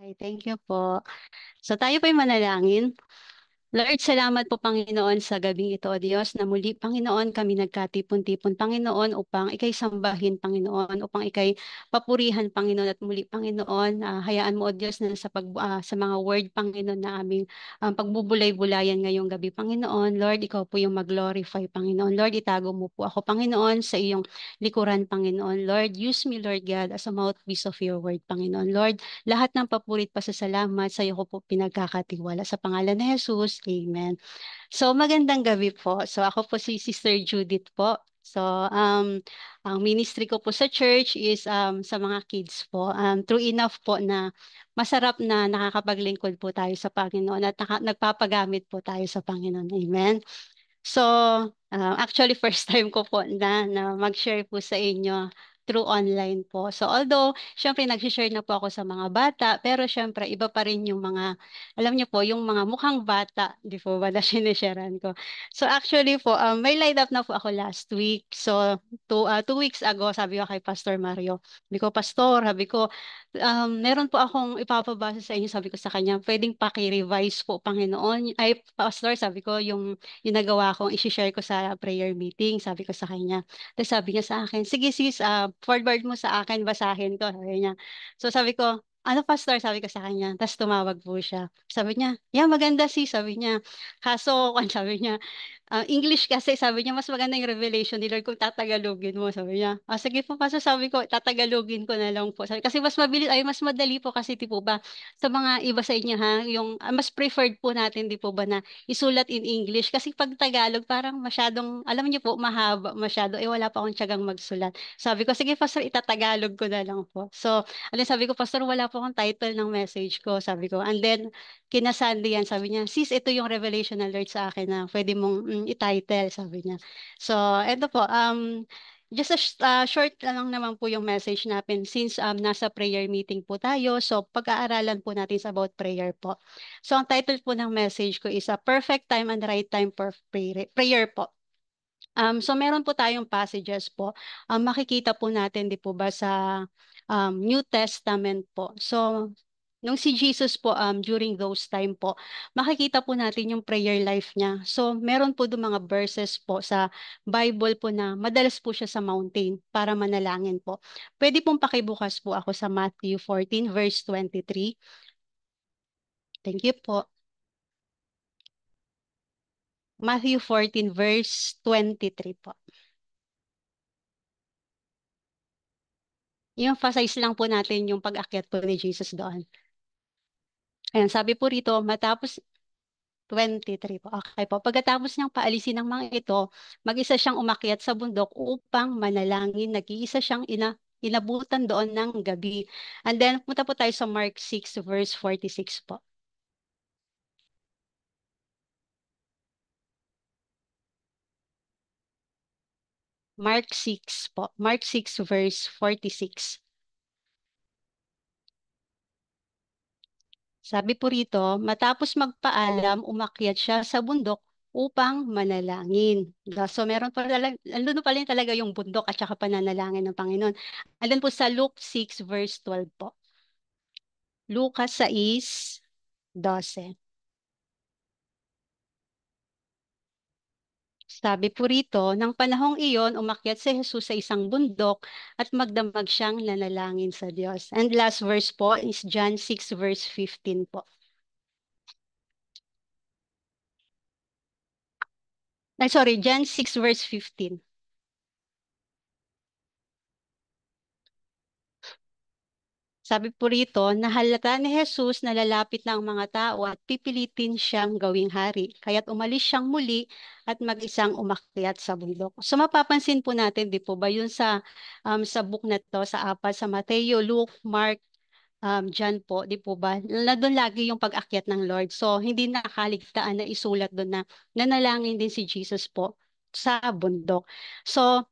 Ay, thank you po. So tayo po'y manalangin. Lord, salamat po Panginoon sa gabing ito, O Diyos, na muli, Panginoon, kami nagkatipon-tipon, Panginoon, upang ikay sambahin, Panginoon, upang ikay papurihan, Panginoon, at muli, Panginoon, hayaan mo, O Diyos, na sa mga word, Panginoon, na aming pagbubulay-bulayan ngayong gabi, Panginoon. Lord, ikaw po yung mag-glorify, Panginoon. Lord, itago mo po ako, Panginoon, sa iyong likuran, Panginoon. Lord, use me, Lord God, as a mouthpiece of your word, Panginoon. Lord, lahat ng papurit pasasalamat sa iyo ko po pinagkakatiwala sa pangalan ni Jesus. Amen. So magandang gabi po. So ako po si Sister Judith po. So ang ministry ko po sa church is sa mga kids po. True enough po na masarap na nakakapaglingkod po tayo sa Panginoon at nagpapagamit po tayo sa Panginoon. Amen. So, actually first time ko po na mag-share po sa inyo through online po. So, although, syempre nag-share na po ako sa mga bata, pero syempre iba pa rin yung mga, alam niyo po, yung mga mukhang bata, di po ba, na sinisharean ko. So, actually po, may light up na po ako last week. So, 2 weeks ago, sabi ko kay Pastor Mario, sabi ko, Pastor, sabi ko, meron po akong ipapabasa sa inyo, sabi ko sa kanya, pwedeng paki-revise po, Panginoon. Ay, Pastor, sabi ko, yung nagawa kong i-share ko sa prayer meeting, sabi ko sa kanya. Tapos sabi niya sa akin, sige sis, forward mo sa akin, basahin ko, sabi niya. So sabi ko, ano pastor, sabi ko sa kanya. Tapos tumawag po siya. Sabi niya, yeah, maganda sis, sabi niya. Kaso, sabi niya, English kasi, sabi niya, mas maganda yung revelation ni Lord kung tatagalogin mo, sabi niya. Sige po, paso sabi ko, tatagalogin ko na lang po. Sabi, kasi mas mabilis, ay mas madali po kasi, di po ba, sa mga iba sa inyo ha, yung mas preferred po natin, di po ba, na isulat in English. Kasi pag Tagalog, parang masyadong, alam niyo po, mahaba masyado. Wala pa akong tiyagang magsulat. Sabi ko, sige, Pastor, itatagalog ko na lang po. So, alin sabi ko, Pastor, wala po akong title ng message ko. Sabi ko, and then, kina Sandy yan, sabi niya, sis, ito yung revelation alert sa akin na pwede mong i-title, sabi niya. So, eto po, just a short lang naman po yung message natin since nasa prayer meeting po tayo. So, pag-aaralan po natin is about prayer po. So, ang title po ng message ko is a perfect time and right time for prayer po. So meron po tayong passages po. Makikita po natin, di po ba, sa New Testament po. So, nung si Jesus po, during those time po, makikita po natin yung prayer life niya. So, meron po doon mga verses po sa Bible po na madalas po siya sa mountain para manalangin po. Pwede pong pakibukas po ako sa Matthew 14 verse 23. Thank you po. Matthew 14 verse 23 po. I-emphasize lang po natin yung pag-akyat po ni Jesus doon. Ayan, sabi po rito, matapos 23 po. Okay po. Pagkatapos niyang paalisin ng mga ito, mag-isa siyang umakyat sa bundok upang manalangin. Nag-iisa siyang inabutan doon ng gabi. And then, punta po tayo sa Mark 6 verse 46 po. Mark 6 po. Mark 6 verse 46. Sabi po rito, matapos magpaalam, umakyat siya sa bundok upang manalangin. So meron pa talaga, andun pa rin talaga yung bundok at saka pananalangin ng Panginoon. Andun po sa Luke 6 verse 12 po. Lucas 6:12. Sabi po rito, nang panahong iyon, umakyat si Jesus sa isang bundok at magdamag siyang nanalangin sa Diyos. And last verse po is John 6 verse 15 po. Ay, sorry, John 6 verse 15. Sabi po rito, nahalata ni Jesus na lalapit na ang mga tao at pipilitin siyang gawing hari. Kaya't umalis siyang muli at mag-isang umakyat sa bundok. So mapapansin po natin, di po ba, yun sa book na to, sa apat, sa Mateo, Luke, Mark, John po, di po ba, na doon lagi yung pag-akyat ng Lord. So hindi nakaligtaan na isulat doon na nanalangin din si Jesus po sa bundok. So,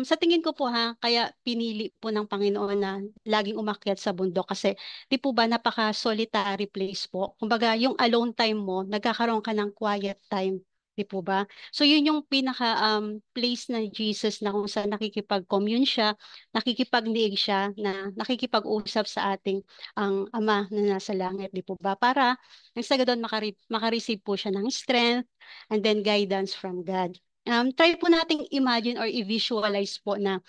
sa tingin ko po ha, kaya pinili po ng Panginoon na laging umakyat sa bundok kasi di po ba napaka-solitary place po. Kumbaga, yung alone time mo, nagkakaroon ka ng quiet time. Di po ba? So yun yung pinaka place na Jesus na kung saan nakikipag-commune siya, nakikipagniig siya, na nakikipag-usap sa ating ang Ama na nasa langit, di po ba? Para nang sa ganun makareceive po siya ng strength and then guidance from God. Try po nating imagine or i-visualize po na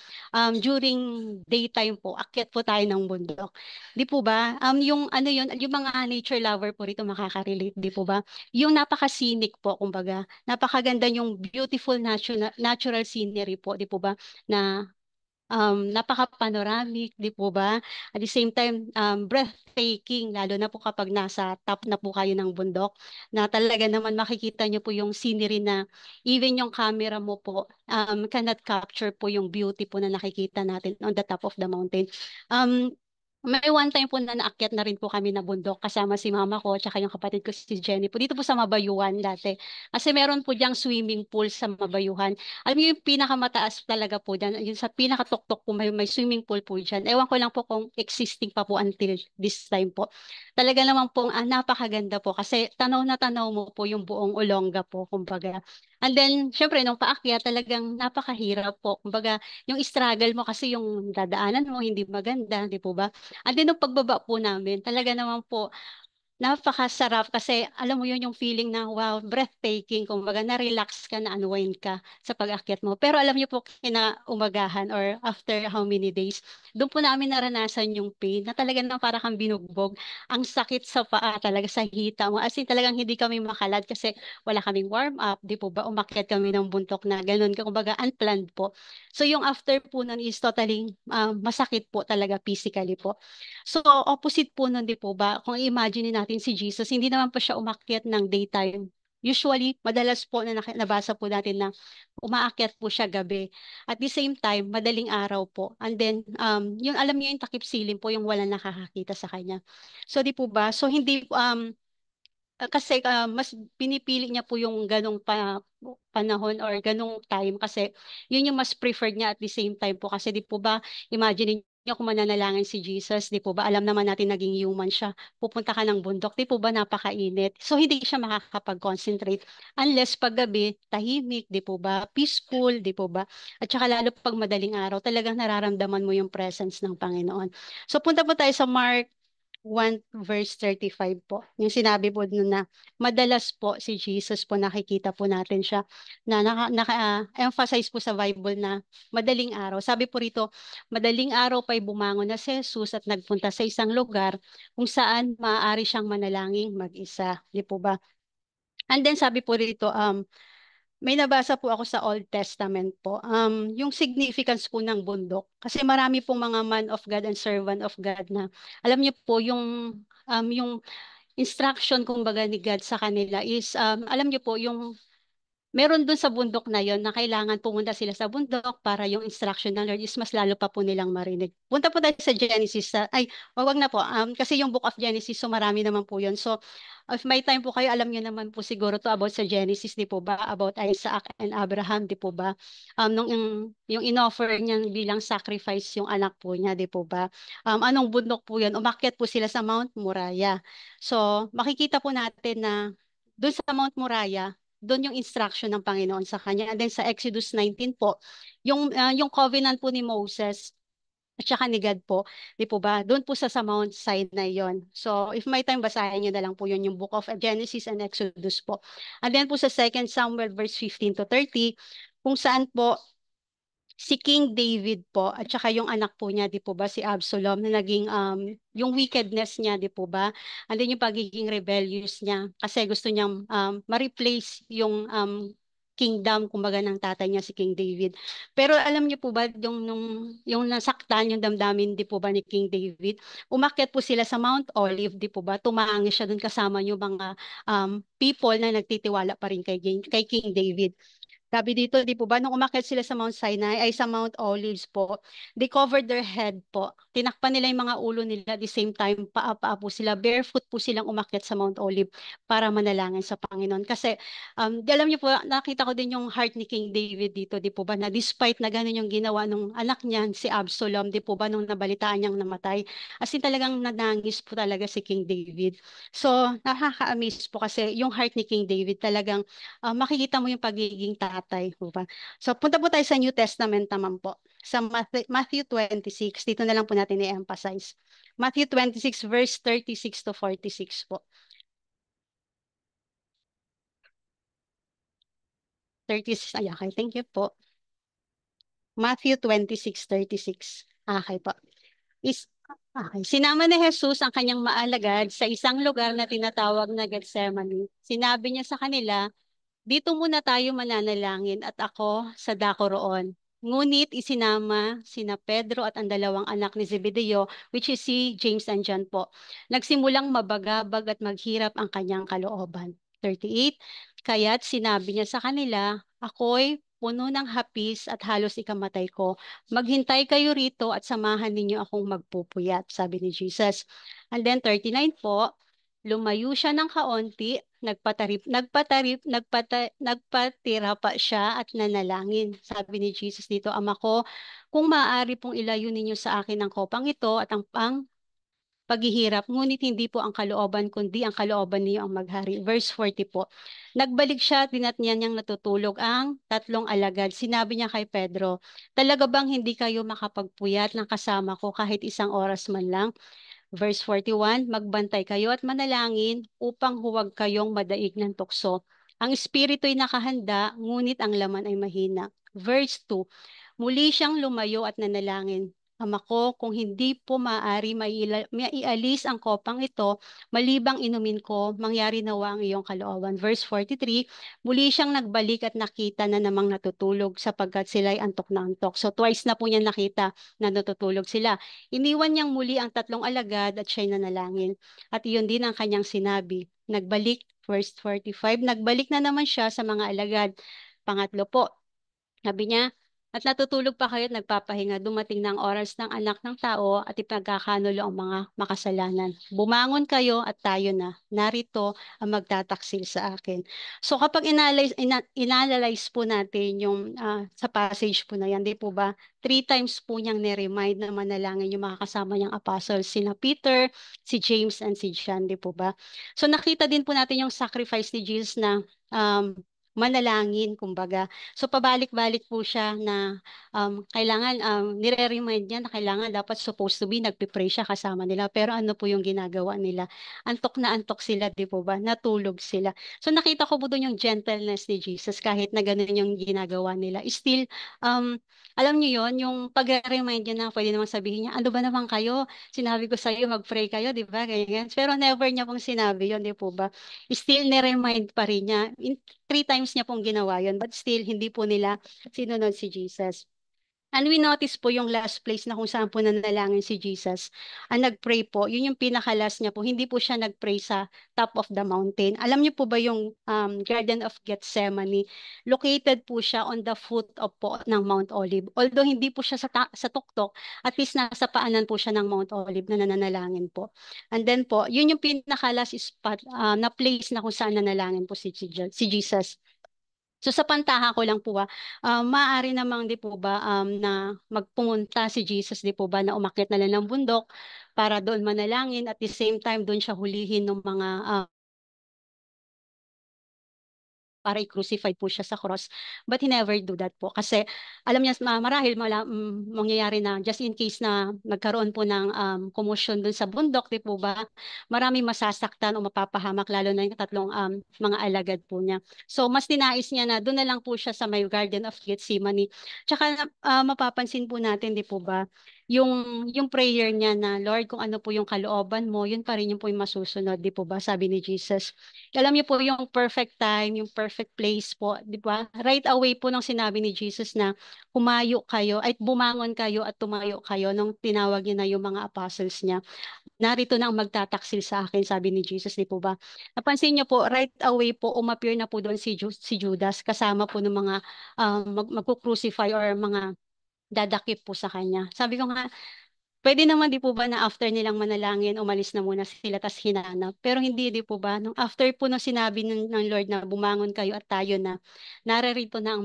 during daytime po, akyat po tayo ng bundok. Di po ba? Yung ano yun, yung mga nature lover po rito makaka-relate, di po ba? Yung napaka-scenic po, kumbaga, napakaganda yung beautiful natural scenery po, di po ba? Na napaka-panoramic, di po ba? At the same time, breathtaking, lalo na po kapag nasa top na po kayo ng bundok, na talaga naman makikita niyo po yung scenery na even yung camera mo po cannot capture po yung beauty po na nakikita natin on the top of the mountain. Um, may one time po na naakyat na rin po kami na bundok kasama si mama ko tsaka yung kapatid ko si Jenny po dito po sa Mabayuhan dati. Kasi meron po diyang swimming pool sa Mabayuhan. Alam niyo yung pinakamataas talaga po diyan, yung sa pinakatuktok po may swimming pool po diyan. Ewan ko lang po kung existing pa po until this time po. Talaga naman po napakaganda po kasi tanaw na tanaw mo po yung buong Olonga po kumbaga. And then syempre nung paakyat talagang napakahirap po. Kumbaga yung struggle mo kasi yung dadaanan mo hindi maganda, di po ba? And then nung pagbaba po namin, talaga naman po napakasarap kasi alam mo yun yung feeling na wow, breathtaking. Kumbaga na-relax ka, na-unwind ka sa pag-akyat mo. Pero alam niyo po kinaumagahan or after how many days, doon po namin naranasan yung pain na talaga na para kang binugbog. Ang sakit sa paa talaga sa hita mo. As in talagang hindi kami makalad kasi wala kaming warm up, di po ba? Umakyat kami ng buntok na ganun. Kumbaga unplanned po. So yung after po nun is totally masakit po talaga physically po. So, opposite po nun, di po ba? Kung i-imagine natin si Jesus, hindi naman po siya umakyat ng daytime. Usually, madalas po na nabasa po natin na umaakyat po siya gabi. At the same time, madaling araw po. And then, yung alam niyo yung takip silim po, yung wala nakakakita sa kanya. So, di po ba? So, hindi, kasi mas pinipili niya po yung ganong panahon or ganong time kasi yun yung mas preferred niya at the same time po kasi di po ba imagine niyo kung mananalangin si Jesus, di po ba alam naman natin naging human siya, pupunta ka ng bundok, di po ba napakainit, so hindi siya makakapag-concentrate unless paggabi tahimik, di po ba peaceful, di po ba, at saka lalo pag madaling araw talagang nararamdaman mo yung presence ng Panginoon. So punta po tayo sa Mark 1 verse 35 po. Yung sinabi po dun na madalas po si Jesus po nakikita po natin siya na emphasize po sa Bible na madaling araw. Sabi po rito, madaling araw pa'y bumangon na si Jesus at nagpunta sa isang lugar kung saan maaari siyang manalangin mag-isa. Di po ba? And then sabi po rito, may nabasa po ako sa Old Testament po. Yung significance po ng bundok. Kasi marami pong mga man of God and servant of God na alam niyo po yung instruction kumbaga ni God sa kanila is alam niyo po yung meron dun sa bundok na yon na kailangan pumunta sila sa bundok para yung instruction ng Lord is mas lalo pa po nilang marinig. Punta po tayo sa Genesis. Ay, wag na po. Kasi yung book of Genesis, so marami naman po yun. So, if may time po kayo, alam niyo naman po siguro to about sa Genesis, di po ba? About Isaac and Abraham, di po ba? Nung yung inoffer niya bilang sacrifice yung anak po niya, di po ba? Anong bundok po yun? Umakyat po sila sa Mount Moriah. So, makikita po natin na doon sa Mount Moriah, doon yung instruction ng Panginoon sa kanya. And then sa Exodus 19 po, yung covenant po ni Moses at saka ni God po, di po ba? Doon po sa Mount Sinai yon. So, if may time, basahin niyo na lang po yun, yung book of Genesis and Exodus po. And then po sa 2 Samuel verse 15 to 30, kung saan po si King David po at saka yung anak po niya, di po ba, si Absalom na naging yung wickedness niya, di po ba? And then yung pagiging rebellious niya kasi gusto niyang ma-replace yung kingdom kumbaga ng tatay niya si King David. Pero alam niyo po ba yung nasaktan yung damdamin di po ba ni King David? Umakyat po sila sa Mount Olive, di po ba? Tumangi siya doon kasama yung mga people na nagtitiwala pa rin kay King David. Sabi dito, di po ba, nung umakyat sila sa Mount Sinai, ay sa Mount Olives po, they covered their head po. Tinakpan nila yung mga ulo nila at the same time, paa-paa po sila. Barefoot po silang umakyat sa Mount Olive para manalangin sa Panginoon. Kasi, alam niyo po, nakita ko din yung heart ni King David dito, di po ba, na despite na ganun yung ginawa nung anak niya, si Absalom, di po ba, nung nabalitaan niyang namatay, as in talagang nanangis po talaga si King David. So, nakaka-amaze po kasi yung heart ni King David talagang makikita mo yung pagiging tatay po ba. So punta po tayo sa New Testament naman po. Sa Matthew 26, dito na lang po natin i-emphasize. Matthew 26 verse 36 to 46 po. 36, ay okay, thank you po. Matthew 26:36. Okay po. Is, okay. Sinama ni Jesus ang kanyang maalagad sa isang lugar na tinatawag na Gethsemane. Sinabi niya sa kanila, dito muna tayo mananalangin at ako sa dako roon. Ngunit isinama sina Pedro at ang dalawang anak ni Zebedeo, which is si James and John po. Nagsimulang mabagabag at maghirap ang kanyang kalooban. 38, kaya't sinabi niya sa kanila, ako'y puno ng hapis at halos ikamatay ko. Maghintay kayo rito at samahan ninyo akong magpupuyat, sabi ni Jesus. And then 39 po, lumayo siya ng kaunti, nagpatira pa siya at nanalangin. Sabi ni Jesus dito, Ama ko, kung maaari pong ilayo ninyo sa akin ang kopang ito at ang paghihirap, ngunit hindi po ang kalooban, kundi ang kalooban niyo ang maghari. Verse 40 po. Nagbalik siya, tinatniyan niyang natutulog ang tatlong alagad. Sinabi niya kay Pedro, talaga bang hindi kayo makapagpuyat ng kasama ko kahit isang oras man lang? Verse 41, magbantay kayo at manalangin upang huwag kayong madaig ng tukso. Ang espiritu'y nakahanda, ngunit ang laman ay mahina. Verse 2, muli siyang lumayo at nanalangin. Ama ko, kung hindi po maaari maialis ang kopang ito, malibang inumin ko, mangyari nawa ang iyong kalooban. Verse 43, muli siyang nagbalik at nakita na namang natutulog sapagkat sila'y antok na antok. So twice na po niya nakita na natutulog sila. Iniwan niyang muli ang tatlong alagad at siya'y nanalangin. At iyon din ang kanyang sinabi. Nagbalik, verse 45, nagbalik na naman siya sa mga alagad. Pangatlo po, sabi niya, at natutulog pa kayo at nagpapahinga, dumating na ang oras ng anak ng tao at ipagkakanulo ang mga makasalanan. Bumangon kayo at tayo na. Narito ang magtataksil sa akin. So kapag inanalyze po natin yung sa passage po na yan, di po ba? 3 times po niyang niremind na manalangin yung mga kasama niyang apostles, sina Peter, si James, and si John, di po ba? So nakita din po natin yung sacrifice ni Jesus na manalangin, kumbaga. So pabalik-balik po siya na kailangan, nire-remind niya na kailangan dapat supposed to be nagpipray siya kasama nila. Pero ano po yung ginagawa nila? Antok na antok sila, di po ba? Natulog sila. So nakita ko po doon yung gentleness ni Jesus kahit na ganun yung ginagawa nila. Still, alam niyo yon yung pag-remind niya na pwede namang sabihin niya, ano ba naman kayo? Sinabi ko sa iyo, mag-pray kayo, di ba? Ganyan. Pero never niya pong sinabi yon, di po ba? Still, nire-remind pa rin niya. 3 times niya pong ginawa yon, but still, hindi po nila sinunod si Jesus. And we notice po yung last place na kung saan po nanalangin si Jesus. Ang nag-pray po, yun yung pinaka-last niya po. Hindi po siya nag-pray sa top of the mountain. Alam niyo po ba yung Garden of Gethsemane? Located po siya on the foot of po ng Mount Olive. Although hindi po siya sa tuktok, at least nasa paanan po siya ng Mount Olive na nananalangin po. And then po, yun yung pinaka-last spot na place na kung saan nanalangin po si Jesus. So sa pantaha ko lang po maaari namang di po ba na magpumunta si Jesus di po ba na umakyat na lang ng bundok para doon manalangin at the same time doon siya hulihin ng mga para i-crucify po siya sa cross. But he never do that po. Kasi alam niya, marahil mangyayari na just in case na nagkaroon po ng commotion dun sa bundok, di po ba? Maraming masasaktan o mapapahamak, lalo na yung tatlong mga alagad po niya. So mas tinais niya na doon na lang po siya sa may Garden of Gethsemane. Tsaka mapapansin po natin, di po ba? Yung prayer niya na, Lord, kung ano po yung kalooban mo, yun pa rin yung po yung masusunod, di po ba? Sabi ni Jesus. Alam niyo po yung perfect time, yung perfect place po, di ba? Right away po nung sinabi ni Jesus na humayo kayo, ay bumangon kayo at tumayo kayo nung tinawag niya na yung mga apostles niya. narito na ang magtataksil sa akin, sabi ni Jesus, di po ba? Napansin niyo po, right away po, umappear na po doon si Judas, kasama po ng mga magkukrucify or mga dadakip po sa kanya. Sabi ko nga, pwede naman di po ba na after nilang manalangin, umalis na muna sila tas hinanap. Pero hindi di po ba? Nung after po nung sinabi ng Lord na bumangon kayo at tayo na, narito na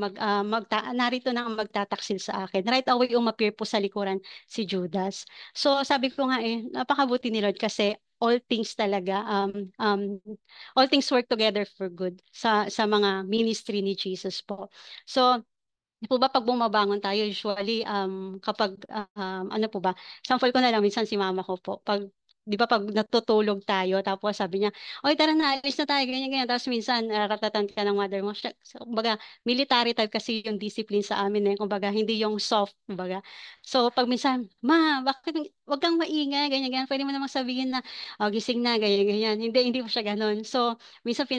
ang magtataksil sa akin. Right away umappear po sa likuran si Judas. So sabi ko nga napakabuti ni Lord kasi all things work together for good sa mga ministry ni Jesus po. So di po ba pag bumabangon tayo usually kapag ano po ba, sample ko na lang minsan si mama ko po pag di ba pag natutulog tayo tapos sabi niya, "Oy tara na, alis na tayo," ganyan ganyan. Tapos minsan ratatan ka ng mother mo. So, kumbaga military type kasi yung discipline sa amin kumbaga hindi yung soft kumbaga. So pag minsan, "Ma, bakit wag kang maingay," ganyan ganyan. Pwede mo namang sabihin na, "Oh, gising na," ganyan ganyan. Hindi po siya gano'n. So minsan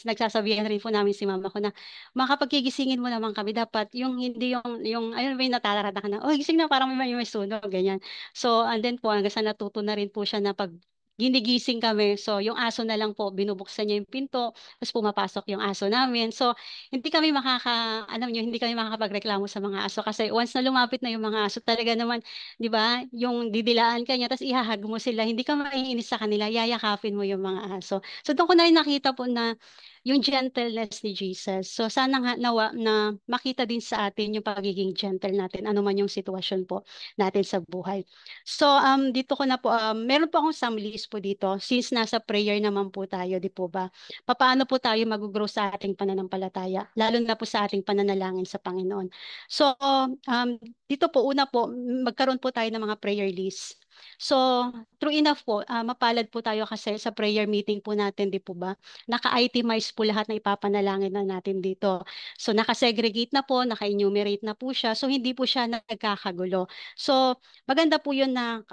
nagsasabihan rin po namin si mama ko na makapaggigisingin mo naman kami dapat yung hindi yung ayun ba yung natararata ka na, "Uy, gising na parang may sunog," ganyan. So, and then po hanggang sa natuto na rin po siya na pag ginigising kami, so yung aso na lang po binubuksan niya yung pinto, tapos pumapasok yung aso namin. So, alam niyo, hindi kami makakapagreklamo sa mga aso kasi once na lumapit na yung mga aso, talaga naman, 'di ba, yung didilaan ka niya tapos ihahag mo sila, hindi ka maiinis sa kanila, yayakapin mo yung mga aso. So, doon ko na rin nakita po na yung gentleness ni Jesus. So sana nga nawa na makita din sa atin yung pagiging gentle natin, ano man yung sitwasyon po natin sa buhay. So dito ko na po, meron po akong some list po dito, since nasa prayer naman po tayo, di po ba? Paano po tayo mag-grow sa ating pananampalataya, lalo na po sa ating pananalangin sa Panginoon. So dito po, una po, magkaroon po tayo ng mga prayer list. So, true enough po, mapalad po tayo kasi sa prayer meeting po natin, di po ba? Naka-itemize po lahat na ipapanalangin na natin dito. So naka-segregate na po, naka-enumerate na po siya. So hindi po siya nagkakagulo. So maganda po yun na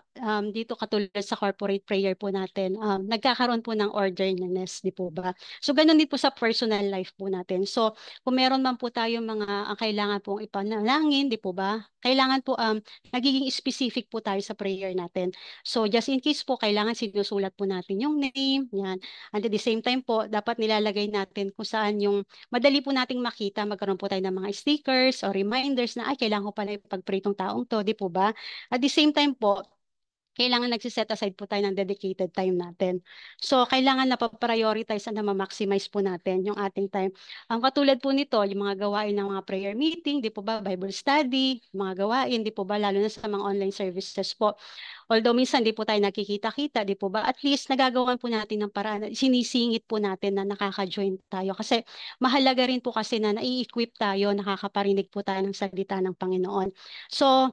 dito katulad sa corporate prayer po natin, nagkakaroon po ng orderliness, di po ba? So ganun din po sa personal life po natin. So kung meron man po tayong mga ang kailangan pong ipanalangin, di po ba? Kailangan po nagiging specific po tayo sa prayer natin. So just in case po, kailangan sinusulat po natin yung name, yan. And at the same time po, dapat nilalagay natin kung saan yung madali po nating makita, magkaroon po tayo ng mga stickers or reminders na, ay, kailangan ko pala ipag-pray tong taong to, di po ba? At the same time po, kailangan nagsiset aside po tayo ng dedicated time natin. So, kailangan na pa-prioritize at na ma-maximize po natin yung ating time. Ang katulad po nito, yung mga gawain ng mga prayer meeting, di po ba, Bible study, mga gawain, di po ba, lalo na sa mga online services po. Although minsan di po tayo nakikita-kita, di po ba? At least nagagawan po natin ng paraan. Sinisingit po natin na nakaka-join tayo. Kasi mahalaga rin po kasi na nai-equip tayo, nakakaparinig po tayo ng salita ng Panginoon. So,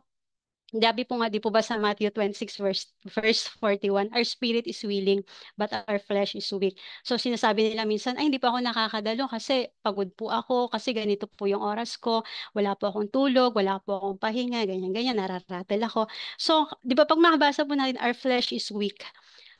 Dabi po nga, di po ba sa Matthew 26 verse 41, our spirit is willing, but our flesh is weak. So sinasabi nila minsan, ay hindi pa ako nakakadalo kasi pagod po ako, kasi ganito po yung oras ko, wala po akong tulog, wala po akong pahinga, ganyan-ganyan, nararatel ako. So, di ba pag makabasa po natin, our flesh is weak.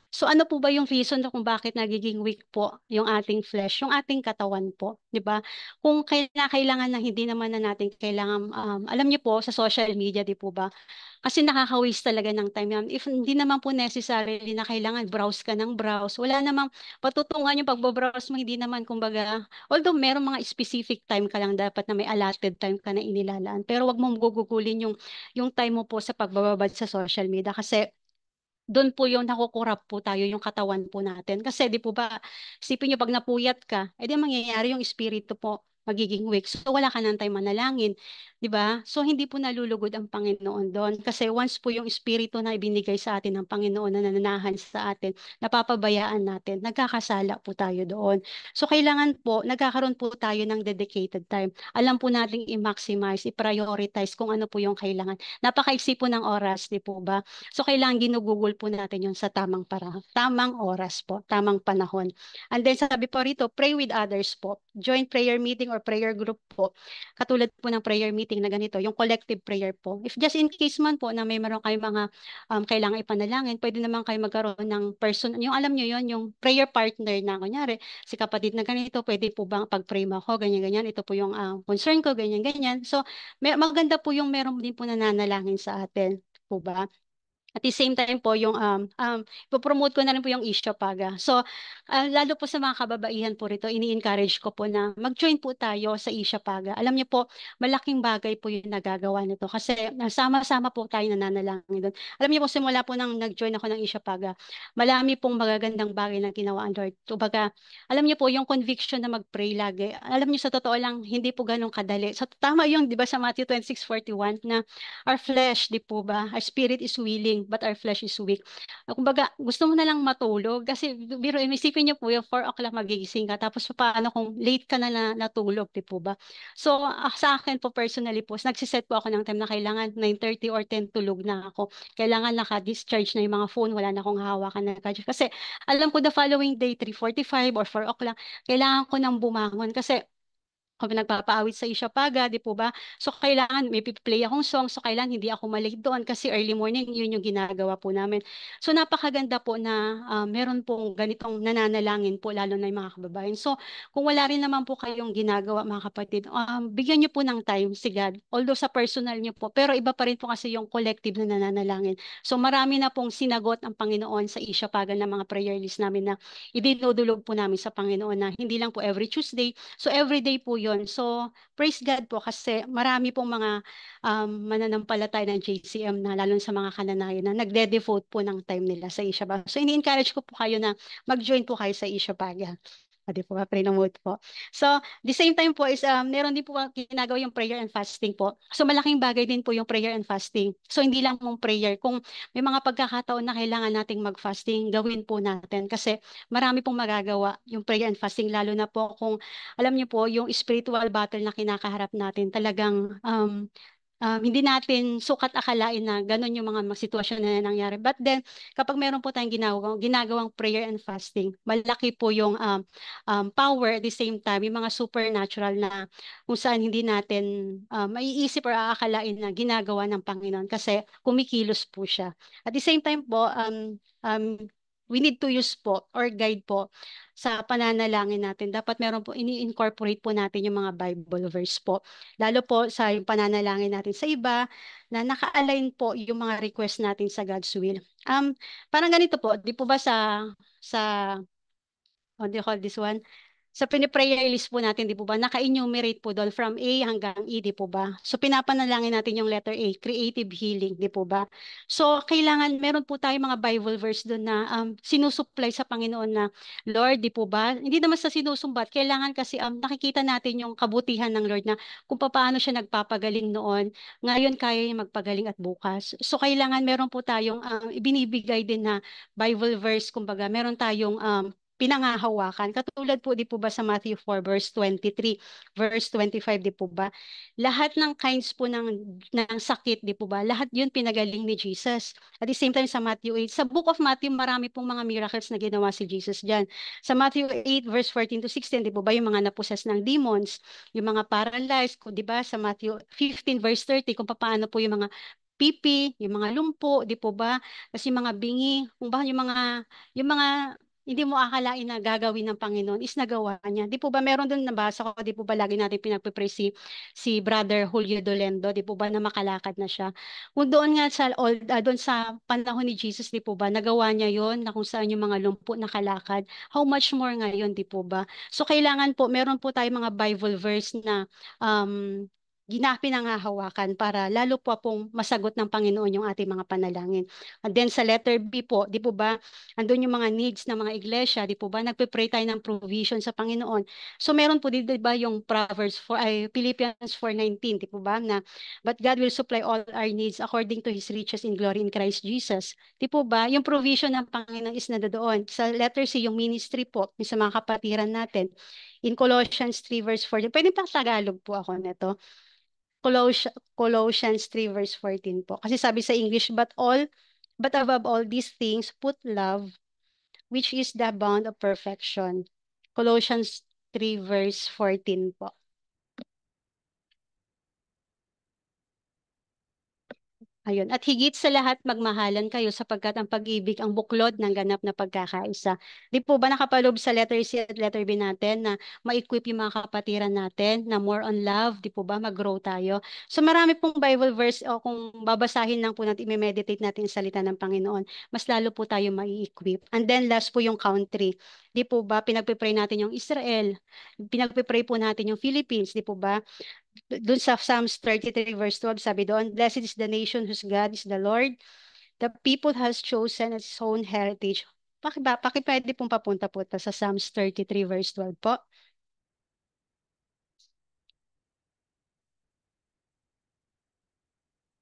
So ano po ba yung reason na kung bakit nagiging weak po yung ating flesh, yung ating katawan po, 'di ba? Kung kailangan na hindi naman na natin kailangan alam niyo po sa social media 'di po ba? Kasi nakaka-waste talaga ng time yan. If hindi naman po necessarily na kailangan browse ka ng browse, wala namang patutungan yung pagbo-browse mo, hindi naman kumbaga, although merong mga specific time ka lang dapat na may allotted time ka na inilalaan, pero wag mo gugugulin yung time mo po sa pagbababad sa social media kasi doon po yung nakukurap po tayo yung katawan po natin. Kasi di po ba, isipin nyo pag napuyat ka, edi mangyayari yung espiritu po magiging weak. So wala ka ng time manalangin, di ba? So hindi po nalulugod ang Panginoon doon. Kasi once po yung espiritu na ibinigay sa atin ng Panginoon na nananahan sa atin, napapabayaan natin, nagkakasala po tayo doon. So kailangan po, nagkakaroon po tayo ng dedicated time. Alam po nating i-maximize, i-prioritize kung ano po yung kailangan. Napakaiksi po ng oras, di po ba? So kailangan ginugugol po natin yun sa tamang oras po, tamang panahon. And then sabi po rito, pray with others po. Join prayer meeting or prayer group po. Katulad po ng prayer meeting na ganito, yung collective prayer po. If just in case man po na may meron kayong mga kailangan ipanalangin, pwede naman kayo magkaroon ng person, yung alam nyo yun, yung prayer partner na, kunyari, si kapatid na ganito, pwede po bang pag-pray mo ako, ganyan-ganyan, ito po yung concern ko, ganyan-ganyan. So, maganda po yung meron din po nananalangin sa atin po ba? At the same time po, yung ipopromote ko na rin po yung Isha Paga. So, lalo po sa mga kababaihan po rito, ini-encourage ko po na mag-join po tayo sa Isha Paga. Alam niyo po, malaking bagay po yung nagagawa nito kasi sama-sama po tayo nananalangin doon. Alam niyo po, simula po nang nag-join ako ng Isha Paga, marami pong magagandang bagay na ginawa ang Lord. Kumbaga, alam niyo po, yung conviction na mag-pray lagi, alam niyo sa totoo lang, hindi po ganun kadali. So, tama yung, di ba, sa Matthew 26:41 na our flesh, di po ba? Our spirit is willing, but our flesh is weak. Kumbaga, gusto mo na lang matulog kasi biro, isipin niyo po yung 4 o'clock magigising ka tapos paano kung late ka na, natulog, di po ba? So, sa akin po personally po, nagsiset po ako ng time na kailangan 9:30 or 10 tulog na ako. Kailangan naka-discharge na yung mga phone, wala na akong hawakan na gadget. Kasi alam ko the following day, 3:45 or 4 o'clock, kailangan ko nang bumangon kasi kung nagpapaawit sa Isyapaga, di po ba? So, kailangan may play akong song, so kailangan hindi ako malate doon kasi early morning, yun yung ginagawa po namin. So, napakaganda po na meron pong ganitong nananalangin po, lalo na yung mga kababayan. So, kung wala rin naman po kayong ginagawa, mga kapatid, bigyan niyo po ng time si God. Although sa personal niyo po, pero iba pa rin po kasi yung collective na nananalangin. So, marami na pong sinagot ang Panginoon sa Isyapaga ng mga prayer list namin na idinudulog po namin sa Panginoon na hindi lang po every Tuesday, so everyday po 'yon. So praise God po kasi marami pong mga mananampalataya ng JCM na lalo sa mga kananayan na nagde-devote po ng time nila sa Ishabag. So ini-encourage ko po kayo na mag-join po kayo sa Ishabag. Di po ba, pre-note po. So, the same time po is, meron din po ginagawa yung prayer and fasting po. So, malaking bagay din po yung prayer and fasting. So, hindi lang mong prayer. Kung may mga pagkakataon na kailangan nating mag-fasting, gawin po natin. Kasi marami pong magagawa yung prayer and fasting, lalo na po kung, alam niyo po, yung spiritual battle na kinakaharap natin, talagang hindi natin sukat akalain na gano'n yung mga sitwasyon na nangyari. But then, kapag meron po tayong ginagawang prayer and fasting, malaki po yung power at the same time, yung mga supernatural na kung saan hindi natin maiisip or aakalain na ginagawa ng Panginoon kasi kumikilos po siya. At the same time po, we need to use po or guide po sa pananalangin natin. Dapat meron po, ini-incorporate po natin yung mga Bible verse po. Lalo po sa yung pananalangin natin sa iba na naka-align po yung mga request natin sa God's will. Parang ganito po, di po ba sa what do you call this one? Sa piniprayer list po natin, di po ba, naka-enumerate po doon from A hanggang E, di po ba? So, pinapanalangin natin yung letter A, creative healing, di po ba? So, kailangan, meron po tayong mga Bible verse doon na sinusupply sa Panginoon na, Lord, di po ba? Hindi naman sa sinusumbat, kailangan kasi nakikita natin yung kabutihan ng Lord na kung paano siya nagpapagaling noon, ngayon kaya niya magpagaling at bukas. So, kailangan meron po tayong ibinibigay din na Bible verse, kumbaga, meron tayong pinangahawakan. Katulad po, di po ba sa Matthew 4 verse 23, verse 25, di po ba? Lahat ng kinds po ng sakit, di po ba? Lahat yun pinagaling ni Jesus. At the same time sa Matthew 8, sa book of Matthew, marami pong mga miracles na ginawa si Jesus dyan. Sa Matthew 8 verse 14 to 16, di po ba? Yung mga naposes ng demons, yung mga paralyzed, di ba? Sa Matthew 15 verse 30, kung paano po yung mga pipi, yung mga lumpo, di po ba? Kasi mga bingi, kung ba yung mga hindi mo akalain na gagawin ng Panginoon is nagawa niya. Di po ba meron doon nabasa ko, di po ba lagi natin pinagpipray si Brother Julio Dolendo, di po ba na makalakad na siya. Kung doon nga doon sa panahon ni Jesus, di po ba nagawa niya yon na kung saan yung mga lumpo nakalakad. How much more ngayon, di po ba? So kailangan po, meron po tayong mga Bible verse na um, pinangahawakan para lalo po pong masagot ng Panginoon yung ating mga panalangin. And then sa letter B po, di po ba, andun yung mga needs ng mga iglesia, di po ba? Nagpe-pray tayo ng provision sa Panginoon. So meron po di ba yung Proverbs 4 ay Philippians 4:19, di po ba? Na but God will supply all our needs according to his riches in glory in Christ Jesus. Di po ba? Yung provision ng Panginoon is nandoon. Sa letter C, yung ministry po, yung sa mga kapatiran natin. In Colossians 3 verse 14. Pwede pa Tagalog po ako nito. Colossians 3 verse 14 po. Kasi sabi sa English, but above all these things, put love, which is the bond of perfection. Colossians 3 verse 14 po. Ayun. At higit sa lahat, magmahalan kayo sapagkat ang pag-ibig ang buklod ng ganap na pagkakaisa. Di po ba nakapaloob sa letter C at letter B natin na ma-equip yung mga kapatiran natin na more on love, di po ba, mag-grow tayo. So marami pong Bible verse o kung babasahin lang po natin, i-meditate natin yung salita ng Panginoon, mas lalo po tayo mai-equip. And then last po yung country. Di po ba, pinagpipray natin yung Israel, pinagpipray po natin yung Philippines, di po ba? Doon sa Psalms 33 verse 12, sabi doon, Blessed is the nation whose God is the Lord. The people has chosen its own heritage. Pwede pong papunta po sa Psalms 33 verse 12 po.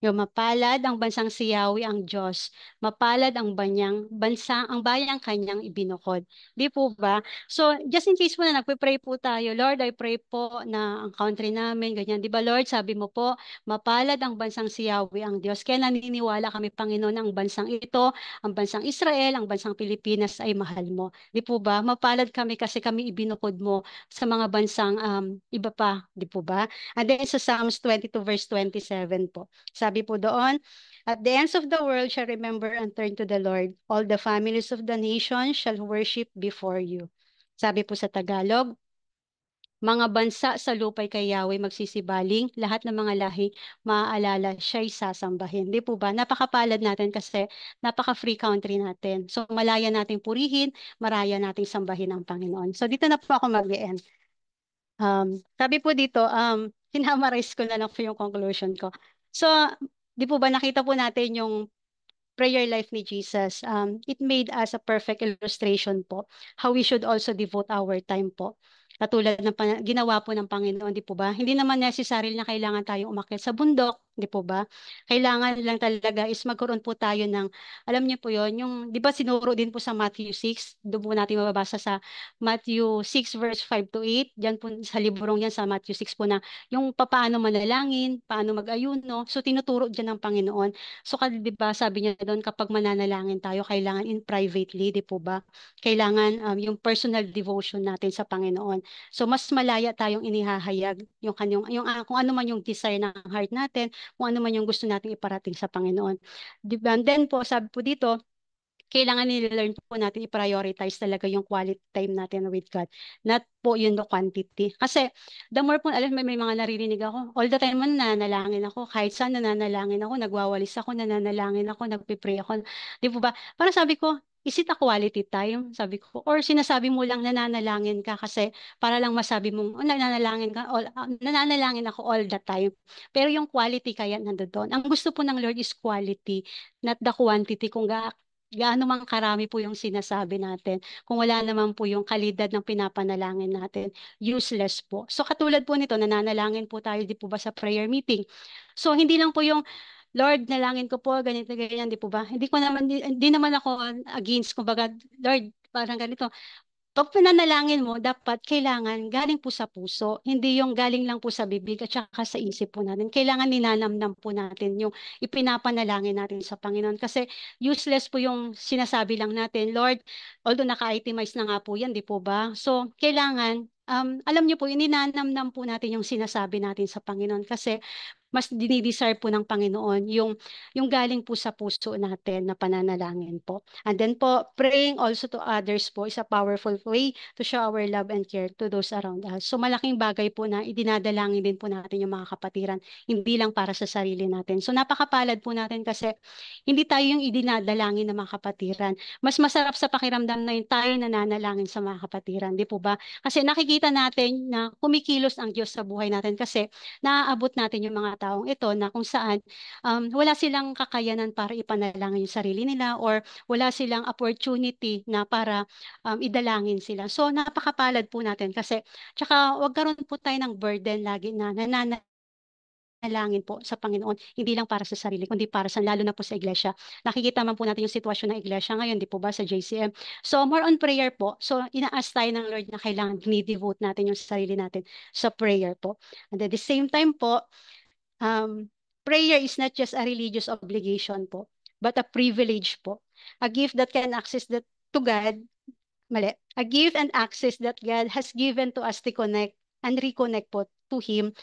Yung mapalad ang bansang si Yahweh ang Diyos. Mapalad ang ang bayang kanyang ibinukod. Di po ba? So, just in case po na nagpe-pray po tayo, Lord, I pray po na ang country namin, ganyan. Di ba, Lord, sabi mo po, mapalad ang bansang si Yahweh ang Diyos. Kaya naniniwala kami, Panginoon, ang bansang ito, ang bansang Israel, ang bansang Pilipinas ay mahal mo. Di po ba? Mapalad kami kasi kami ibinukod mo sa mga bansang iba pa. Di po ba? And then sa Psalms 22 verse 27 po. Sabi po doon, at the ends of the world shall remember and turn to the Lord. All the families of the nation shall worship before you. Sabi po sa Tagalog, mga bansa sa lupay kay Yahweh magsisibaling, lahat ng mga lahi maaalala siya'y sasambahin. Di po ba? Napakapalad natin kasi napaka-free country natin. So malaya nating purihin, maraya nating sambahin ang Panginoon. So dito na po ako mag-end. Sabi po dito, sinamarize ko na lang po yung conclusion ko. So, di po ba nakita po natin yung prayer life ni Jesus, it made us a perfect illustration po how we should also devote our time po. Katulad ng ginawa po ng Panginoon, di po ba? Hindi naman necessary na kailangan tayong umakyat sa bundok, di po ba? Kailangan lang talaga is magkaroon po tayo ng, alam niyo po yon yung, di ba sinuro din po sa Matthew 6, doon po natin mababasa sa Matthew 6 verse 5 to 8, diyan po sa librong yan sa Matthew 6 po na yung paano manalangin, paano mag-ayuno, so tinuturo diyan ng Panginoon. So, di ba, sabi niya doon, kapag mananalangin tayo, kailangan in privately, di po ba? Kailangan yung personal devotion natin sa Panginoon. So, mas malaya tayong inihahayag kung ano man yung desire ng heart natin, kung ano man yung gusto nating iparating sa Panginoon. Di ba? And then po, sabi po dito, kailangan nile-learn po natin i-prioritize talaga yung quality time natin with God. Not po yun the quantity. Kasi the more po, alam mo, may mga naririnig ako, all the time man nananalangin ako, kahit saan nananalangin ako, nagwawalis ako, nananalangin ako, nagpipray ako. Di po ba? Parang sabi ko, is it a quality time? Sabi ko, or sinasabi mo lang nananalangin ka kasi para lang masabi mong, oh, nananalangin ka, nananalangin ako all the time. Pero yung quality kaya nandoon. Ang gusto po ng Lord is quality, not the quantity. Kung gaano man karami po yung sinasabi natin, kung wala naman po yung kalidad ng pinapanalangin natin, useless po. So katulad po nito, nananalangin po tayo, di po ba sa prayer meeting? So hindi lang po yung, Lord, nalangin ko po, ganito, ganyan, di po ba? Hindi naman ako against, kumbaga, Lord, parang ganito. Pag pinanalangin mo, dapat kailangan galing po sa puso, hindi yung galing lang po sa bibig at saka sa isip po natin. Kailangan ninanamnam po natin yung ipinapanalangin natin sa Panginoon. Kasi useless po yung sinasabi lang natin, Lord, although naka-itemize na nga po yan, di po ba? So, kailangan, alam niyo po, ininanamnam po natin yung sinasabi natin sa Panginoon. Kasi mas dinidesire po ng Panginoon yung galing po sa puso natin na pananalangin po. And then po, praying also to others po is a powerful way to show our love and care to those around us. So malaking bagay po na idinadalangin din po natin yung mga kapatiran, hindi lang para sa sarili natin. So napakapalad po natin kasi hindi tayo yung idinadalangin ng mga kapatiran. Mas masarap sa pakiramdam na yung tayo nananalangin sa mga kapatiran, di po ba? Kasi nakikita natin na kumikilos ang Diyos sa buhay natin kasi naaabot natin yung mga taong ito na kung saan wala silang kakayanan para ipanalangin yung sarili nila or wala silang opportunity na para idalangin sila. So napakapalad po natin kasi tsaka wag karoon po tayo ng burden lagi na nananalangin po sa Panginoon, hindi lang para sa sarili, kundi para sa lalo na po sa iglesia. Nakikita man po natin yung sitwasyon ng iglesia ngayon, di po ba, sa JCM. So, more on prayer po. So, inaas tayo ng Lord na kailangan ni-devote natin yung sarili natin sa prayer po. And at the same time po, prayer is not just a religious obligation po, but a privilege po. A gift that can access to God, mali, a gift and access that God has given to us to connect and reconnect po to Him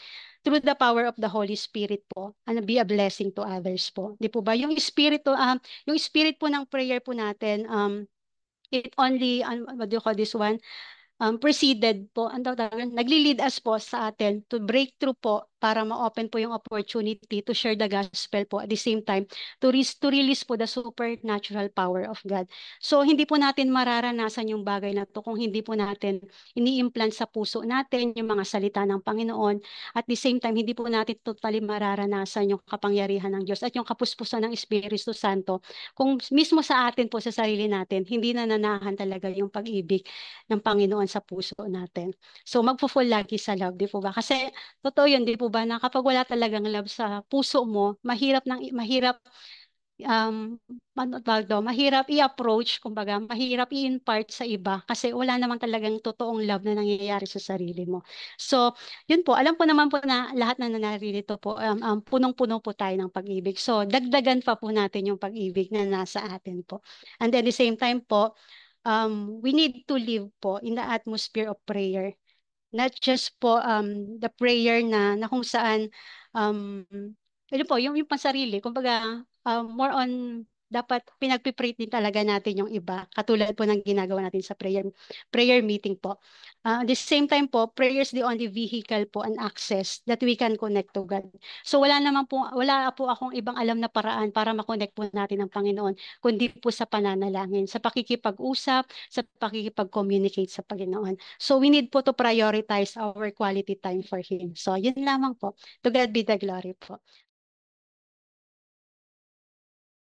through the power of the Holy Spirit po and be a blessing to others po. Di po ba? Yung spirit po ng prayer po natin, it only, what do you call this one? Preceded po, ang tawag, nagli-lead us po sa atin to break through po para ma-open po yung opportunity to share the gospel po at the same time to release po the supernatural power of God. So hindi po natin mararanasan yung bagay na to kung hindi po natin ini-implant sa puso natin yung mga salita ng Panginoon. At the same time, hindi po natin totally mararanasan yung kapangyarihan ng Diyos at yung kapuspusan ng Espiritu Santo. Kung mismo sa atin po, sa sarili natin, hindi nananahan talaga yung pag-ibig ng Panginoon sa puso natin. So magfo-fall lagi sa love, di po ba? Kasi totoo yun, di po ba, na kapag wala talagang love sa puso mo, mahirap ano tawag daw, mahirap i-approach, kumbaga, mahirap i-impart sa iba kasi wala namang talagang totoong love na nangyayari sa sarili mo. So, yun po, alam ko naman po na lahat na naririto po, punong-puno po tayo ng pag-ibig. So, dagdagan pa po natin yung pag-ibig na nasa atin po. And at the same time po, we need to live po in the atmosphere of prayer. Not just po the prayer na kung saan um, yun po, yung pansarili, kumbaga more on dapat pinagpipray din talaga natin yung iba. Katulad po ng ginagawa natin sa prayer meeting po. At the same time po, prayer is the only vehicle po and access that we can connect to God. So wala po akong ibang alam na paraan para makonect po natin ang Panginoon, kundi po sa pananalangin, sa pakikipag-usap, sa pakikipag-communicate sa Panginoon. So we need po to prioritize our quality time for Him. So yun lamang po. To God be the glory po.